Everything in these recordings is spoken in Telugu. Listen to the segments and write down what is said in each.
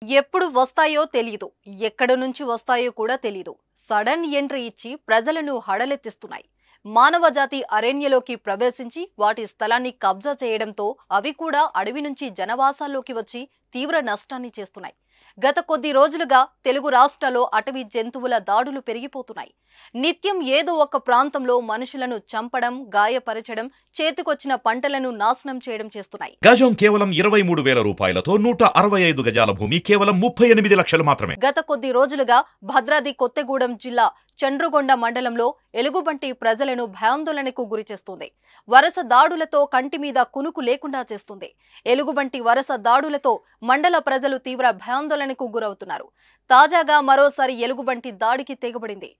ఎప్పుడు వస్తాయో తెలీదు, ఎక్కడ నుంచి వస్తాయో కూడా తెలీదు. సడన్ ఎంట్రీ ఇచ్చి ప్రజలను హడలెత్తిస్తున్నాయి. మానవజాతి అరణ్యలోకి ప్రవేశించి వాటి స్థలాన్ని కబ్జా చేయడంతో అవి కూడా అడవి నుంచి జనవాసాల్లోకి వచ్చి తీవ్ర నష్టాన్ని చేస్తున్నాయి. గత కొద్ది రోజులుగా తెలుగు రాష్ట్రాల్లో అటవీ జంతువుల దాడులు పెరిగిపోతున్నాయి. నిత్యం ఏదో ఒక ప్రాంతంలో మనుషులను చంపడం, గాయపరచడం, చేతికొచ్చిన పంటలను నాశనం చేయడం చేస్తున్నాయి. గజం కేవలం 23,000 రూపాయలతో 165 గజాల భూమి కేవలం 38 లక్షలు మాత్రమే. గత కొద్ది రోజులుగా భద్రాద్రి కొత్తగూడెం జిల్లా చండ్రుగొండ మండలంలో ఎలుగుబంటి ప్రజలను భయాందోళనకు గురిచేస్తుంది. వరుస దాడులతో కంటి మీద కునుకు లేకుండా చేస్తుంది. ఎలుగుబంటి వరుస దాడులతో మండల ప్రజలు తీవ్ర భయాందోళనకు గురవుతున్నారు. తాజాగా మరోసారి ఎలుగుబంటి దాడికి తెగబడింది.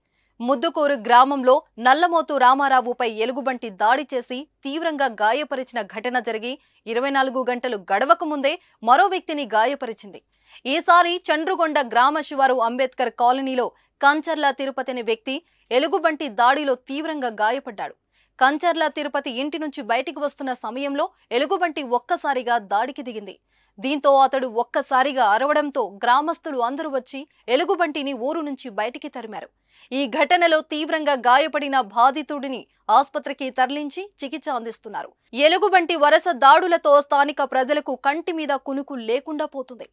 ముద్దుకూరు గ్రామంలో నల్లమోతు రామారావుపై ఎలుగుబంటి దాడి చేసి తీవ్రంగా గాయపరిచిన ఘటన జరిగి 24 గంటలు గడవక ముందే మరో వ్యక్తిని గాయపరిచింది. ఈసారి చండ్రుగొండ గ్రామ శివారు అంబేద్కర్ కాలనీలో కంచర్ల తిరుపతి అనే వ్యక్తి ఎలుగుబంటి దాడిలో తీవ్రంగా గాయపడ్డాడు. కంచర్ల తిరుపతి ఇంటి నుంచి బయటికి వస్తున్న సమయంలో ఎలుగుబంటి ఒక్కసారిగా దాడికి దిగింది. దీంతో అతడు ఒక్కసారిగా అరవడంతో గ్రామస్తులు అందరూ వచ్చి ఎలుగుబంటిని ఊరు నుంచి బయటికి తరిమారు. ఈ ఘటనలో తీవ్రంగా గాయపడిన బాధితుడిని ఆసుపత్రికి తరలించి చికిత్స అందిస్తున్నారు. ఎలుగుబంటి వరుస దాడులతో స్థానిక ప్రజలకు కంటి మీద కునుకు లేకుండా పోతుంది.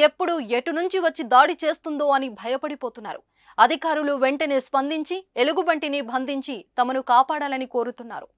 ఎప్పుడు ఎటు నుంచి వచ్చి దాడి చేస్తుందో అని భయపడిపోతున్నారు. అధికారులు వెంటనే స్పందించి ఎలుగుబంటిని బంధించి తమను కాపాడాలని కోరుతున్నారు.